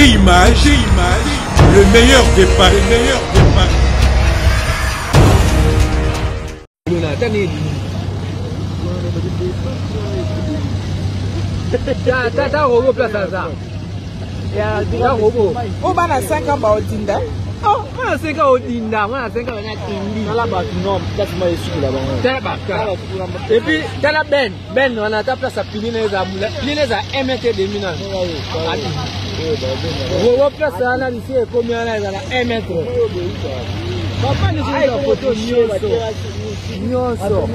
Image, le meilleur des paris, T'as robot place à ça. Il y a des robots. On va à 5 ans au Dinda. Oh, on a 5 ans au Dinda, on a 5 ans au Dinda. Là-bas, non, quasiment ici là-bas. Et puis, dans la Ben, on a ta place à Pilinez à 1 mètre et demi. Robot place à là, ici, combien là, 1 mètre. Papa, nous avons une photo, Nyonso.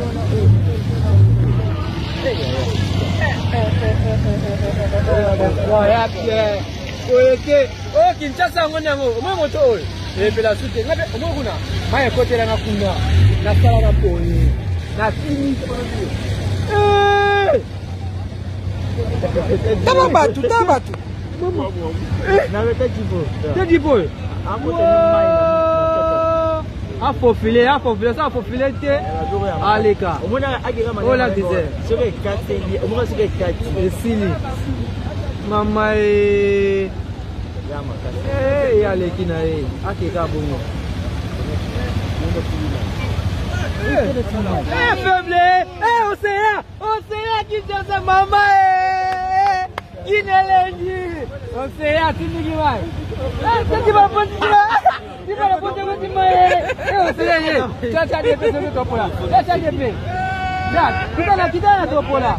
Oh, Kinshasa ngonyango, moto oyo. Et puis la suite, ngabe omokuna. Maye côté là na kuna. Na sala na poni. Na fini. Tabatu. Na wete tipo. C'est du boy. A faufilé, ça faufilé te. Aleka. Oh la désert. C'est que 4, au moins c'est que 4. Et sili. Mama e. Eh, ya lekina e. Akeka bongo. Eh, faible. Eh, Océan qui te sa mama e. Qui ne l'a dit. Océan, tu dis quoi? Eh, tu vas pas dire. Tu vas pas dire que tu m'as. Eh, Océan, ça des personnes de topola. Ça des personnes. Là, tu t'as la topola.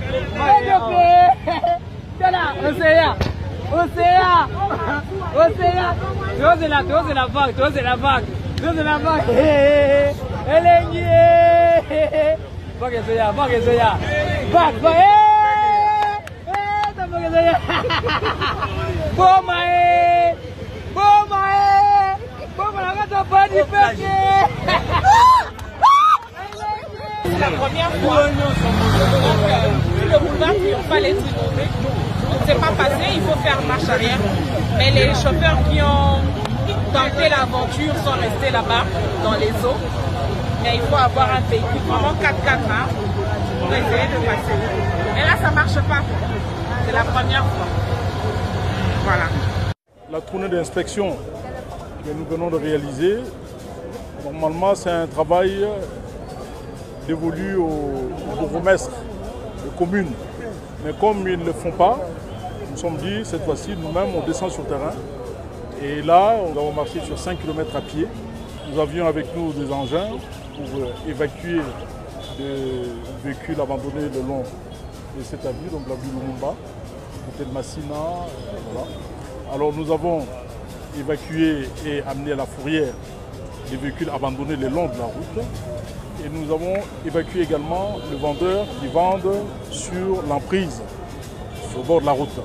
Là, Océan. Dose la vague. Elle est niée. C'est la première fois. Le boulevard triomphal est inondé. On ne s'est pas passé, il faut faire marche arrière. Mais les chauffeurs qui ont tenté l'aventure sont restés là-bas, dans les eaux. Mais il faut avoir un véhicule, vraiment 4x4, pour essayer de passer. Mais là, ça ne marche pas. C'est la première fois. Voilà. La tournée d'inspection que nous venons de réaliser, normalement, c'est un travail dévolu aux bourgmestres de communes. Mais comme ils ne le font pas, nous sommes dit, cette fois-ci, nous-mêmes, on descend sur le terrain. Et là, nous avons marché sur 5 km à pied. Nous avions avec nous des engins pour évacuer des véhicules abandonnés le long de cette avenue, donc l'avenue Lumumba, côté de Massina. Voilà. Alors nous avons évacué et amené à la fourrière des véhicules abandonnés le long de la route. Et nous avons évacué également les vendeurs qui vendent sur l'emprise, sur le bord de la route.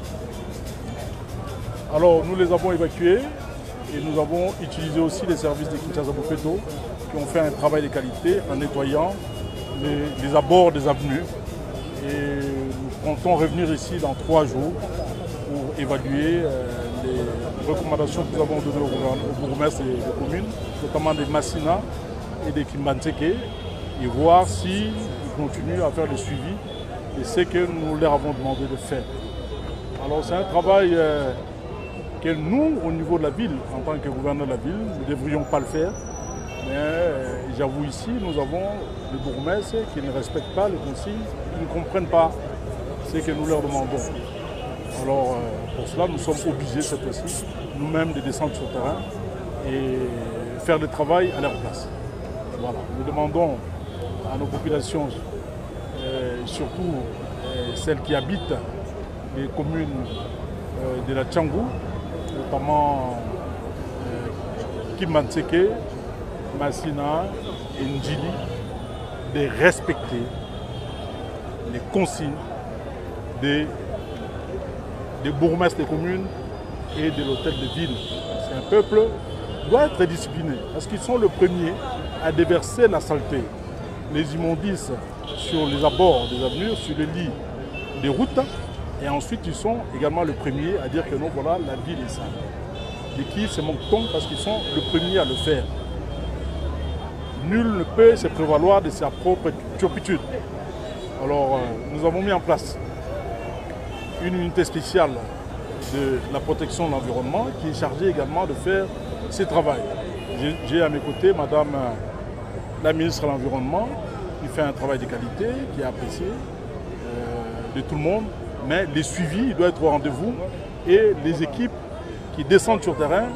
Alors nous les avons évacués et nous avons utilisé aussi les services de Kinshasa Bofeto qui ont fait un travail de qualité en nettoyant les abords des avenues. Et nous comptons revenir ici dans 3 jours pour évaluer les recommandations que nous avons données aux bourgmestres et aux communes, notamment des Massina et des Kimbantseke, et voir s'ils continuent à faire le suivi et ce que nous leur avons demandé de faire. Alors c'est un travail que nous, au niveau de la ville, en tant que gouverneur de la ville, nous ne devrions pas le faire. Mais j'avoue ici, nous avons des bourgmestres qui ne respectent pas les consignes, qui ne comprennent pas ce que nous leur demandons. Alors pour cela, nous sommes obligés cette fois-ci, nous-mêmes, de descendre sur le terrain et faire le travail à leur place. Voilà. Nous demandons à nos populations, surtout celles qui habitent les communes de la Tchangou, notamment Kimbantseke, Massina et Ndjili, de respecter les consignes des bourgmestres des communes et de l'hôtel de ville. C'est un peuple qui doit être discipliné parce qu'ils sont les premiers à déverser la saleté, les immondices sur les abords des avenues, sur les lits des routes. Et ensuite, ils sont également les premiers à dire que non, voilà, la ville est sale. Et qui se moquent parce qu'ils sont les premiers à le faire. Nul ne peut se prévaloir de sa propre turpitude. Alors, nous avons mis en place une unité spéciale de la protection de l'environnement qui est chargée également de faire ce travail. J'ai à mes côtés Madame la ministre de l'Environnement qui fait un travail de qualité, qui est apprécié de tout le monde, mais les suivis doivent être au rendez-vous et les équipes qui descendent sur le terrain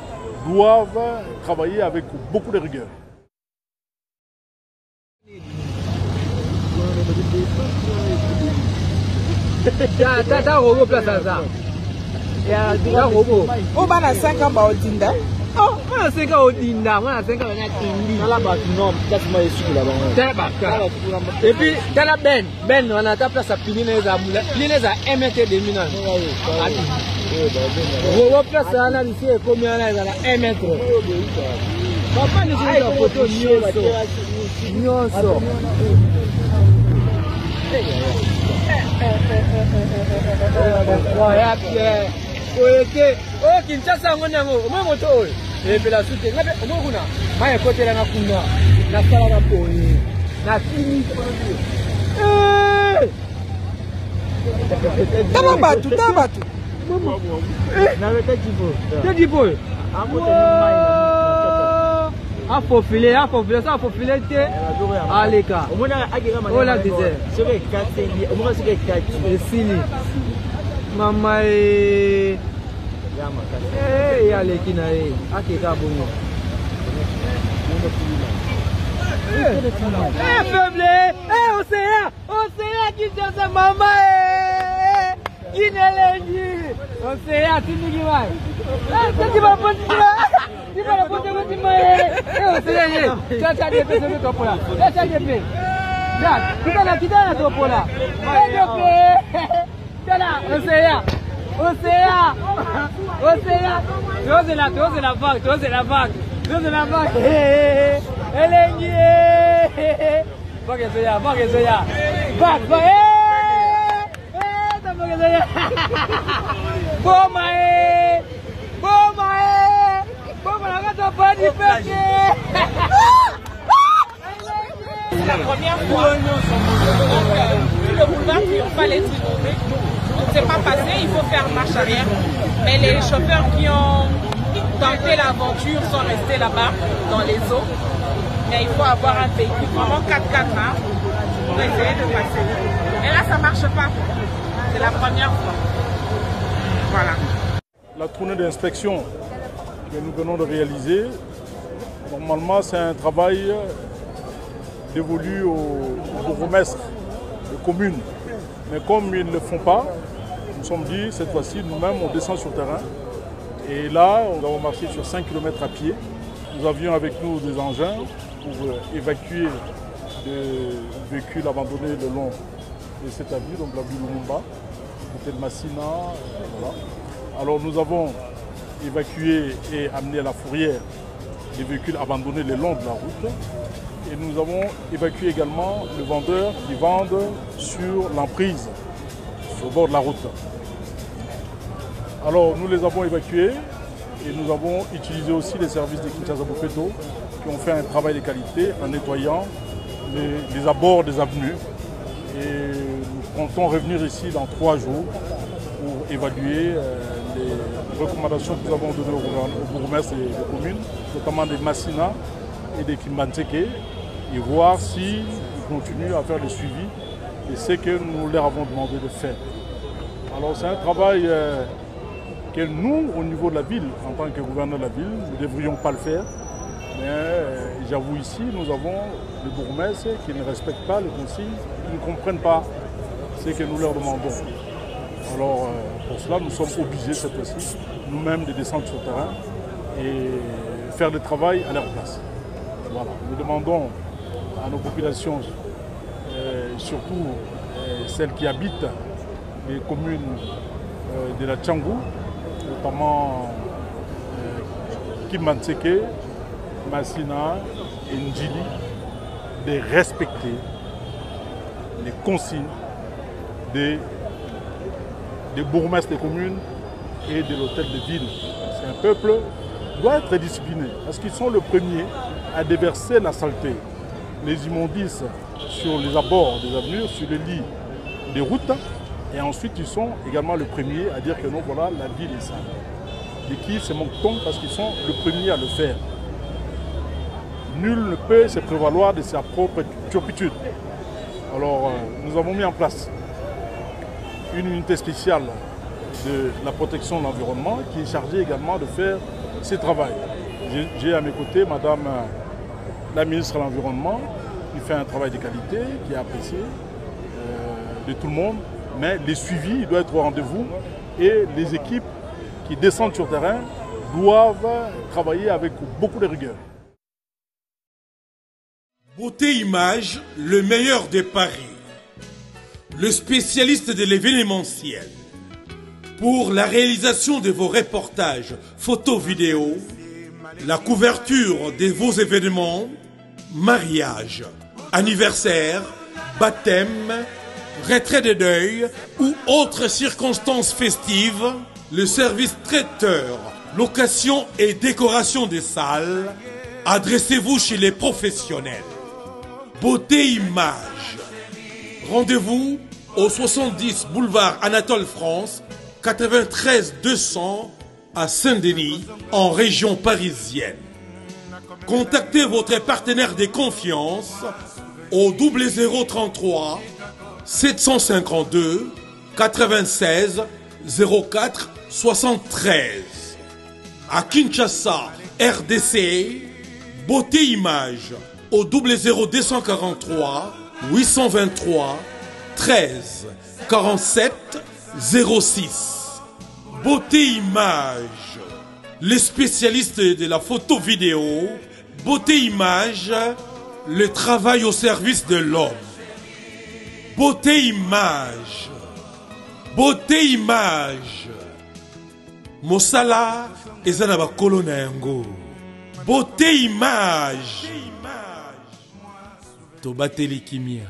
doivent travailler avec beaucoup de rigueur. T'as robot place à ça. Il y a un robot. Oh, bah, on a 5 ans, bah, au Dinda. Oh, on a 5 ans au Dinda, on a 5 ans au Kindi. Et puis, dans la Ben, on a ta place à Pilinez à 1 mètre et demi. Robot place à là, ici, et combien là, il a 1 mètre. Papa, nous avons une photo, Nyonso. Oh, Kinshasa, on a un moto. Et puis la suite, on a un côté de la Kuna, la salle à Pony, la fille. Tabatu. Il faut filer, ça, il faut filer. Allez, oh là, désert. Maman et allez, qui n'a pas Océan qui cherche maman qui n'a pas Océan, tu me dis tu vas pas tu vas pas Océan, tu as des personnes qui sont là. Tu as des personnes. Tu as la vague. Elle est liée. C'est la première fois. Le boulevard triomphal est inondé. On ne s'est pas passé, il faut faire marche arrière. Mais les chauffeurs qui ont tenté l'aventure sont restés là-bas, dans les eaux. Mais il faut avoir un véhicule, vraiment 4x4 pour essayer de passer. Et là, ça ne marche pas. C'est la première fois. Voilà. La tournée d'inspection que nous venons de réaliser, normalement, c'est un travail dévolu aux bourgmestres de communes. Mais comme ils ne le font pas, nous sommes dit, cette fois-ci, nous-mêmes, on descend sur le terrain. Et là, nous avons marché sur 5 km à pied. Nous avions avec nous des engins pour évacuer des véhicules abandonnés le long de cette avenue, donc l'avenue Lumumba, côté de Massina. Voilà. Alors nous avons évacué et amené à la fourrière des véhicules abandonnés le long de la route. Et nous avons évacué également les vendeurs qui vendent sur l'emprise, sur le bord de la route. Alors nous les avons évacués et nous avons utilisé aussi les services des Kinshasa Bofeto qui ont fait un travail de qualité en nettoyant les abords des avenues. Et nous comptons revenir ici dans 3 jours pour évaluer les recommandations que nous avons données aux bourgmestres et aux communes, notamment des Massina et des Kimbantseke, et voir s'ils continuent à faire le suivi et ce que nous leur avons demandé de faire. Alors c'est un travail que nous, au niveau de la ville, en tant que gouverneur de la ville, nous ne devrions pas le faire. Mais j'avoue ici, nous avons des bourgmestres qui ne respectent pas les consignes, qui ne comprennent pas ce que nous leur demandons. Alors pour cela, nous sommes obligés cette fois-ci, nous-mêmes, de descendre sur le terrain et faire le travail à leur place. Voilà. Nous demandons à nos populations, surtout celles qui habitent les communes de la Tchangou, notamment Kimbantseke, Massina et Ndjili, de respecter les consignes des bourgmestres des communes et de l'hôtel de ville. C'est un peuple qui doit être discipliné parce qu'ils sont les premiers à déverser la saleté, les immondices sur les abords des avenues, sur les lits des routes, Et ensuite, ils sont également le premier à dire que non, voilà, la ville est sale. L'équipe, c'est Moncton parce qu'ils sont le premier à le faire. Nul ne peut se prévaloir de sa propre turpitude. Alors, nous avons mis en place une unité spéciale de la protection de l'environnement qui est chargée également de faire ce travail. J'ai à mes côtés Madame la ministre de l'Environnement qui fait un travail de qualité, qui est apprécié de tout le monde, mais les suivis doivent être au rendez-vous et les équipes qui descendent sur le terrain doivent travailler avec beaucoup de rigueur. Beauté Image, le meilleur des paris. Le spécialiste de l'événementiel. Pour la réalisation de vos reportages, photos, vidéos, la couverture de vos événements, mariage, anniversaire, baptême, retrait de deuil ou autres circonstances festives, le service traiteur, location et décoration des salles, adressez-vous chez les professionnels. Beauté Image. Rendez-vous au 70 boulevard Anatole France, 93 200 à Saint-Denis, en région parisienne. Contactez votre partenaire de confiance au 0033 752 96 04 73. À Kinshasa, RDC, Beauté Image au 00243 823 13 47 06. Beauté Image, les spécialistes de la photo vidéo. Beauté Image, le travail au service de l'homme. Beauté Image, Beauté Image, Mosala ezana kolona yango. Beauté Image, Tobateli Kimia.